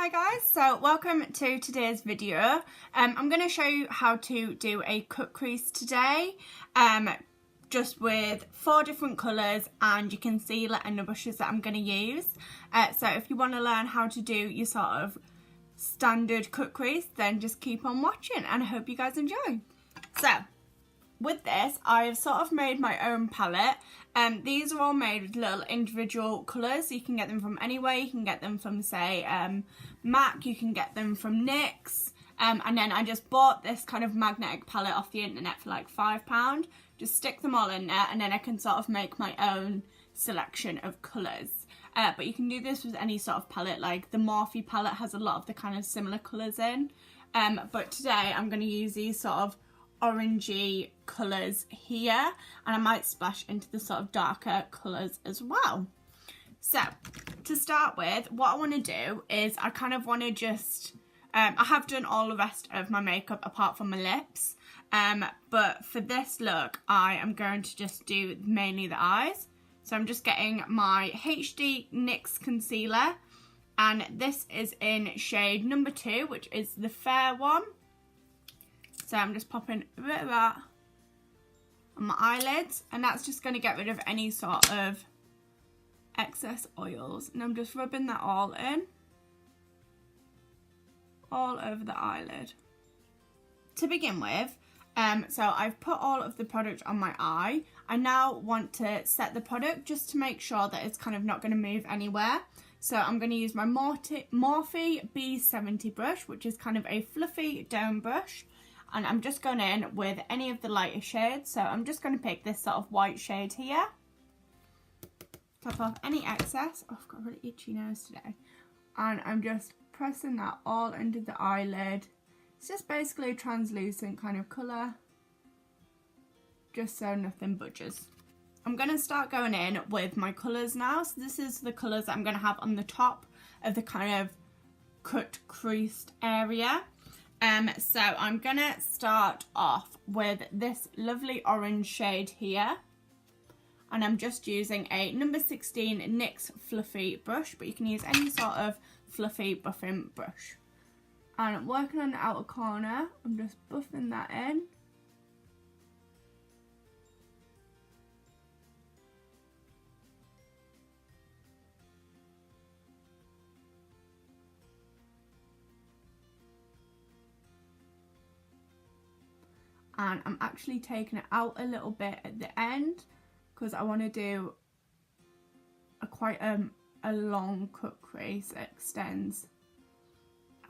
Hi guys, so welcome to today's video. I'm going to show you how to do a cut crease today, just with 4 different colours and your concealer and the brushes that I'm going to use. So if you want to learn how to do your sort of standard cut crease, then just keep on watching and I hope you guys enjoy. So with this, I've sort of made my own palette. These are all made with little individual colours. You can get them from anywhere. You can get them from, say, MAC. You can get them from NYX. And then I just bought this kind of magnetic palette off the internet for like £5. Just stick them all in there and then I can sort of make my own selection of colours. But you can do this with any sort of palette. Like the Morphe palette has a lot of the kind of similar colours in. But today I'm going to use these sort of orangey colours here, and I might splash into the sort of darker colours as well. So to start with, what I want to do is I kind of want to just I have done all the rest of my makeup apart from my lips, but for this look I am going to just do mainly the eyes. So I'm just getting my HD NYX concealer, and this is in shade number 2, which is the fair one. So I'm just popping a bit of that on my eyelids, and that's just going to get rid of any sort of excess oils. And I'm just rubbing that all in, all over the eyelid. To begin with, so I've put all of the product on my eye. I now want to set the product just to make sure that it's kind of not going to move anywhere. So I'm going to use my Morphe B70 brush, which is kind of a fluffy dome brush. And I'm just going in with any of the lighter shades. So I'm just going to pick this sort of white shade here. Top off any excess. Oh, I've got a really itchy nose today. And I'm just pressing that all into the eyelid. It's just basically a translucent kind of colour, just so nothing budges. I'm going to start going in with my colours now. So this is the colours that I'm going to have on the top of the kind of cut creased area. So I'm gonna start off with this lovely orange shade here, and I'm just using a number 16 NYX fluffy brush, but you can use any sort of fluffy buffing brush. And I'm working on the outer corner. I'm just buffing that in. And I'm actually taking it out a little bit at the end because I want to do quite a long cut crease that extends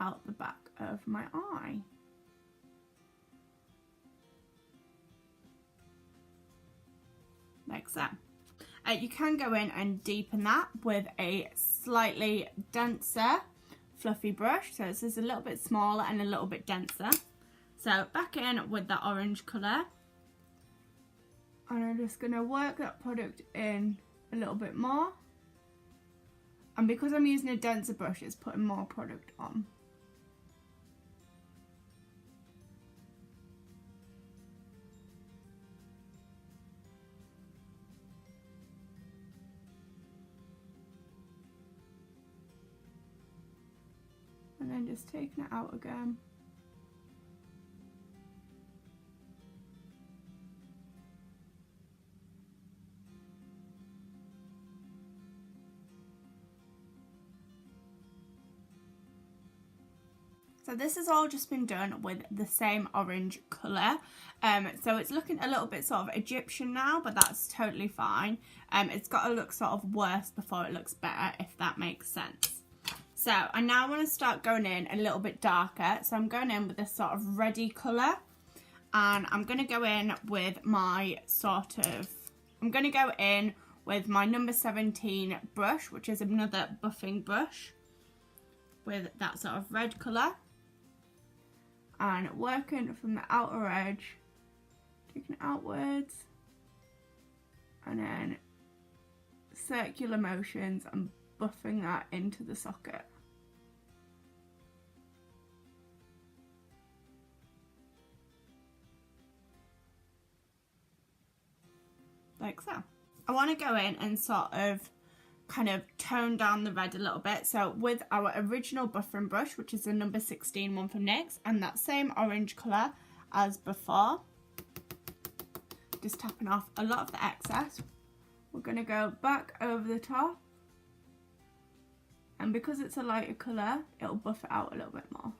out the back of my eye. Like so. You can go in and deepen that with a slightly denser fluffy brush. So this is a little bit smaller and a little bit denser. So back in with that orange colour, and I'm just going to work that product in a little bit more, and because I'm using a denser brush, it's putting more product on. And then just taking it out again. So this has all just been done with the same orange colour. So it's looking a little bit sort of Egyptian now, but that's totally fine. It's got to look sort of worse before it looks better, if that makes sense. So I now want to start going in a little bit darker. So I'm going in with this sort of reddy colour. And I'm going to go in with my I'm going to go in with my number 17 brush, which is another buffing brush, with that sort of red colour. And working from the outer edge, taking it outwards, and then circular motions and buffing that into the socket. Like so. I want to go in and sort of kind of tone down the red a little bit. So with our original buffering brush, which is the number 16 one from NYX, and that same orange colour as before, just tapping off a lot of the excess, we're going to go back over the top, and because it's a lighter colour, it'll buff it out a little bit more.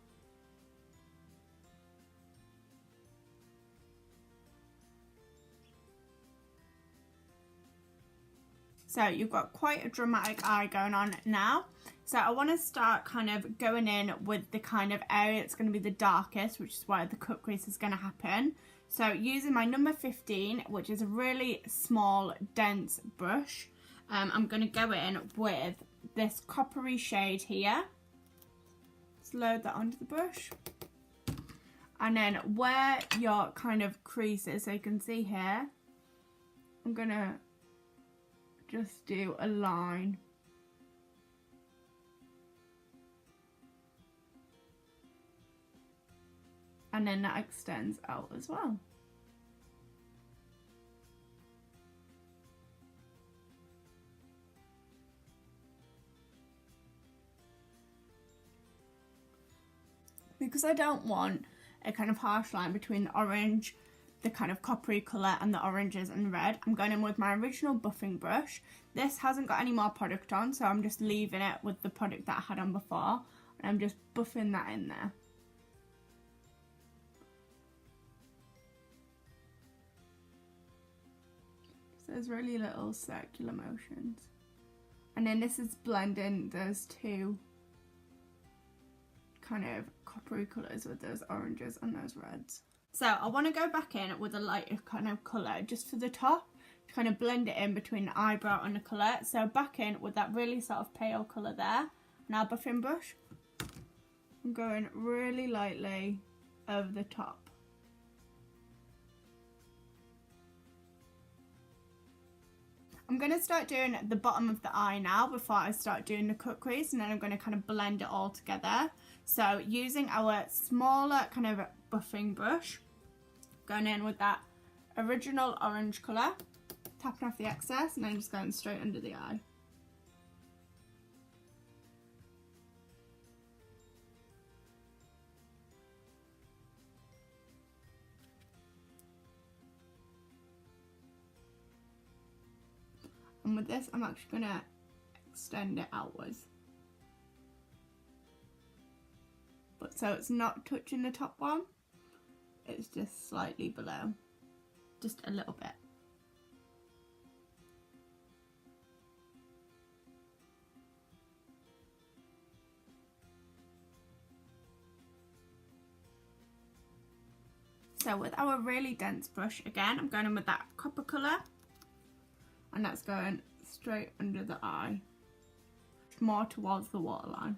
So you've got quite a dramatic eye going on now. So I want to start kind of going in with the kind of area that's going to be the darkest, which is where the cut crease is going to happen. So using my number 15, which is a really small, dense brush, I'm going to go in with this coppery shade here. Let's load that onto the brush. And then where your kind of crease is, so you can see here, I'm going to just do a line. And then that extends out as well. Because I don't want a kind of harsh line between the orange, the kind of coppery colour, and the oranges and red, I'm going in with my original buffing brush. This hasn't got any more product on, so I'm just leaving it with the product that I had on before, and I'm just buffing that in there. So there's really little circular motions. And then this is blending those two kind of coppery colours with those oranges and those reds. So I want to go back in with a lighter kind of colour just for the top to kind of blend it in between the eyebrow and the colour. So back in with that really sort of pale colour there. Now buffing brush, I'm going really lightly over the top. I'm going to start doing the bottom of the eye now before I start doing the cut crease, and then I'm going to kind of blend it all together. So using our smaller kind of buffing brush, going in with that original orange colour, tapping off the excess, and then just going straight under the eye. And with this, I'm actually going to extend it outwards. But so it's not touching the top one, it's just slightly below, just a little bit. So with our really dense brush, again, I'm going in with that copper colour, and that's going straight under the eye, more towards the waterline.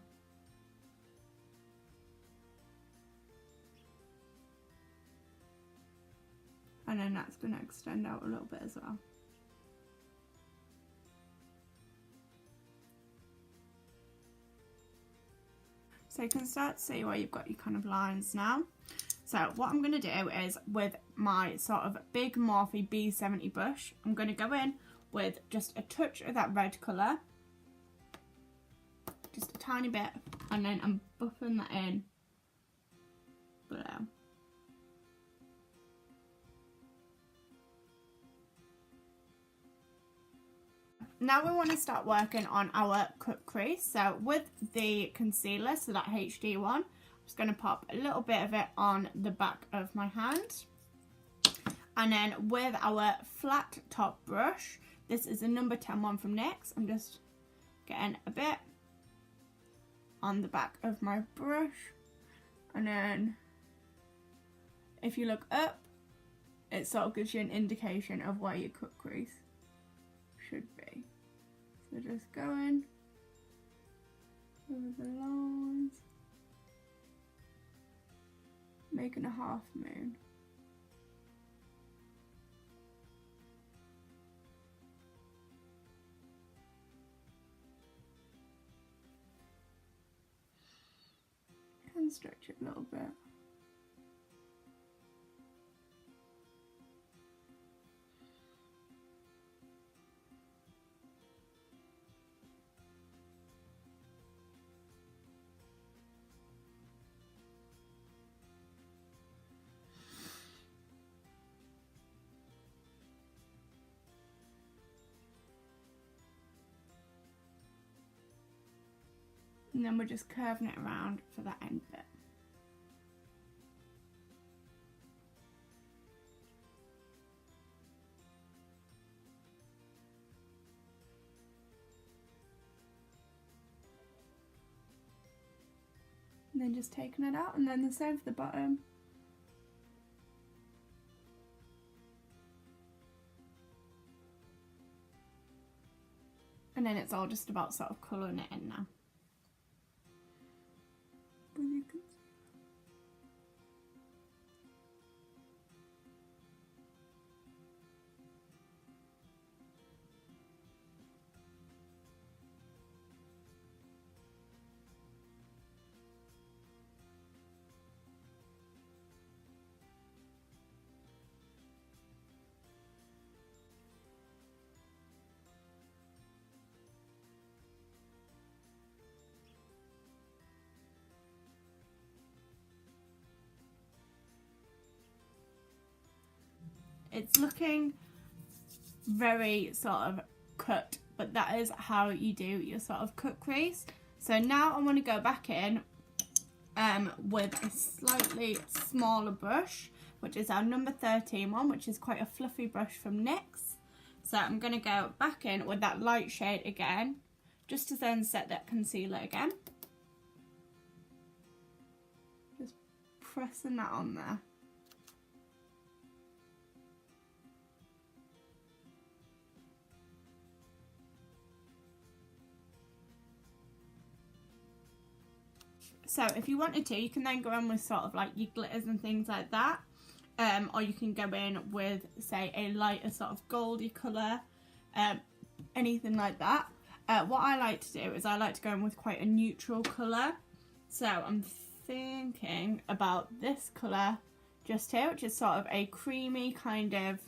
And then that's going to extend out a little bit as well. So you can start to see where you've got your kind of lines now. So what I'm going to do is, with my sort of big Morphe B70 brush, I'm going to go in with just a touch of that red colour, just a tiny bit, and then I'm buffing that in below. Now we want to start working on our cut crease. So with the concealer, so that HD one, I'm just going to pop a little bit of it on the back of my hand. And then with our flat top brush, this is the number 10 one from NYX, I'm just getting a bit on the back of my brush. And then if you look up, it sort of gives you an indication of where your cut crease should be. So just going over the lines, making a half moon. And stretch it a little bit. And then we're just curving it around for that end bit. And then just taking it out, and then the same for the bottom. And then it's all just about sort of colouring it in now. But you can see. It's looking very sort of cut, but that is how you do your sort of cut crease. So now I want to go back in with a slightly smaller brush, which is our number 13 one, which is quite a fluffy brush from NYX. So I'm going to go back in with that light shade again, just to then set that concealer again. Just pressing that on there. So if you wanted to, you can then go in with sort of like your glitters and things like that. Or you can go in with, say, a lighter sort of goldy colour, anything like that. What I like to do is I like to go in with quite a neutral colour. So I'm thinking about this colour just here, which is sort of a creamy kind of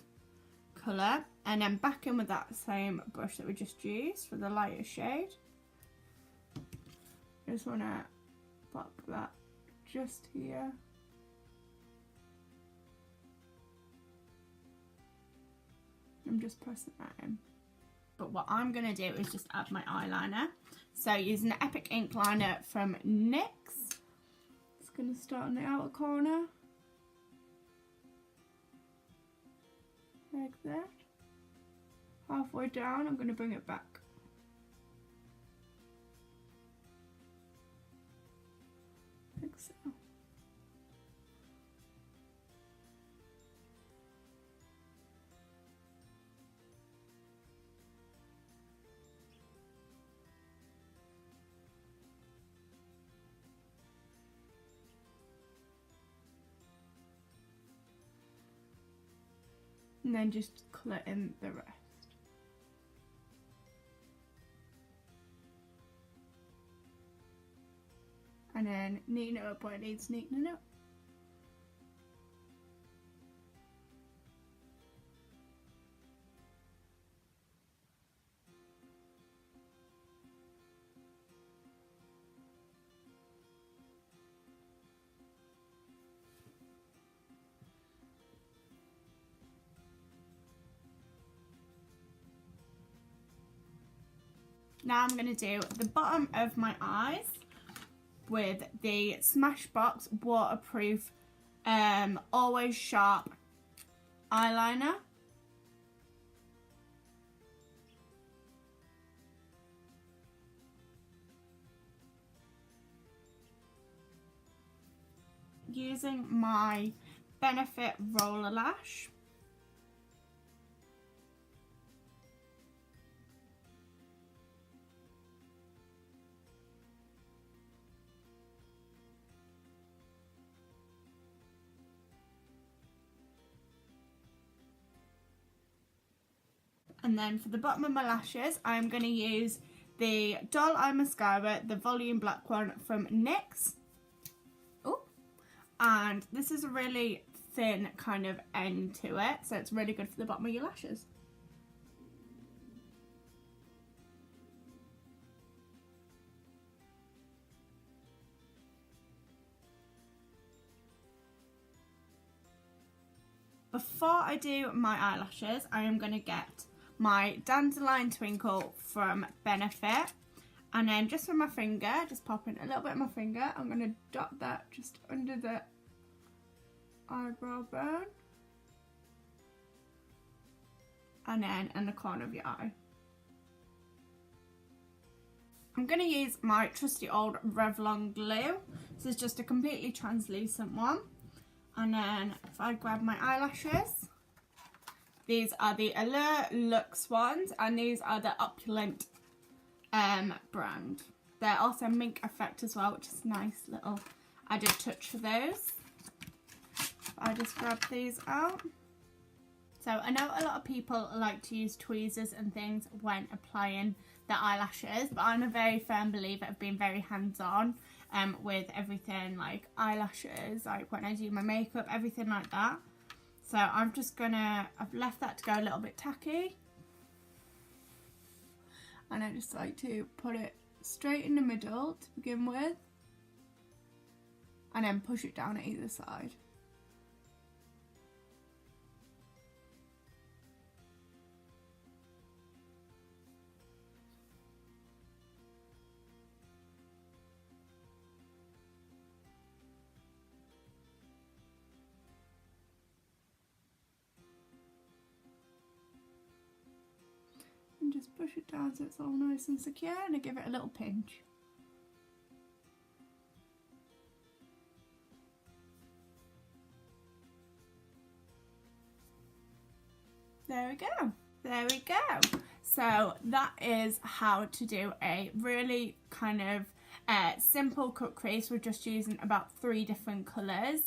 colour. And then back in with that same brush that we just used for the lighter shade. Just want to pop that just here. I'm just pressing that in. But what I'm going to do is just add my eyeliner. So using the Epic Ink Liner from NYX. It's going to start on the outer corner. Like that. Halfway down, I'm going to bring it back. Like so. And then just colour in the rest. And then neaten it up where it needs neatening up. Now I'm going to do the bottom of my eyes with the Smashbox waterproof Always Sharp eyeliner. Using my Benefit Roller Lash. And then for the bottom of my lashes, I'm going to use the Doll Eye Mascara, the Volume Black one from NYX. Oh, and this is a really thin kind of end to it, so it's really good for the bottom of your lashes. Before I do my eyelashes, I am going to get my Dandelion Twinkle from Benefit, And then just with my finger, just pop in a little bit of my finger, I'm going to dot that just under the eyebrow bone. And then in the corner of your eye. I'm going to use my trusty old Revlon glue. This is just a completely translucent one. And then if I grab my eyelashes, these are the Allure Luxe ones, and these are the Opulent brand. They're also Mink Effect as well, which is a nice little added touch for those. I just grab these out. So I know a lot of people like to use tweezers and things when applying the eyelashes, but I'm a very firm believer of being very hands-on with everything, like eyelashes, like when I do my makeup, everything like that. So I'm just gonna, I've left that to go a little bit tacky, and I just like to put it straight in the middle to begin with, and then push it down at either side. And just push it down so it's all nice and secure, and I give it a little pinch. There we go. There we go. So that is how to do a really kind of simple cut crease. We're just using about 3 different colours,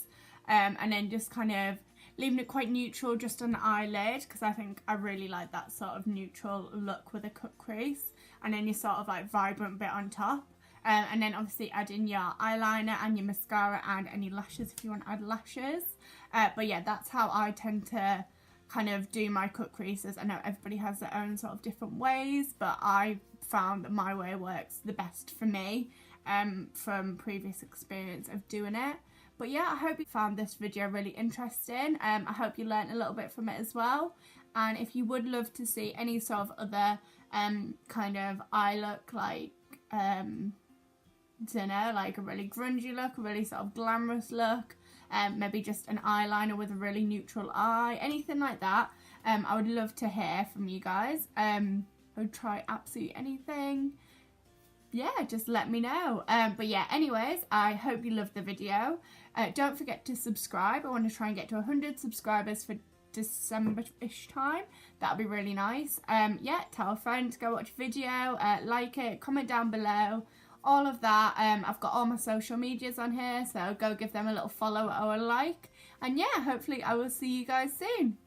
and then just kind of leaving it quite neutral just on the eyelid, because I think I really like that sort of neutral look with a cut crease, and then your sort of like vibrant bit on top, and then obviously add in your eyeliner and your mascara and any lashes if you want to add lashes. But yeah, that's how I tend to kind of do my cut creases. I know everybody has their own sort of different ways, but I found that my way works the best for me from previous experience of doing it. But yeah, I hope you found this video really interesting. I hope you learned a little bit from it as well. And if you would love to see any sort of other kind of eye look, like, don't know, like a really grungy look, a really sort of glamorous look, maybe just an eyeliner with a really neutral eye, anything like that, I would love to hear from you guys. I would try absolutely anything. Yeah, just let me know. But yeah, anyways, I hope you loved the video. Don't forget to subscribe. I want to try and get to 100 subscribers for December-ish time. That'd be really nice. Yeah, tell a friend to go watch a video, like it, comment down below, all of that. I've got all my social medias on here, so go give them a little follow or a like. And yeah, hopefully I will see you guys soon.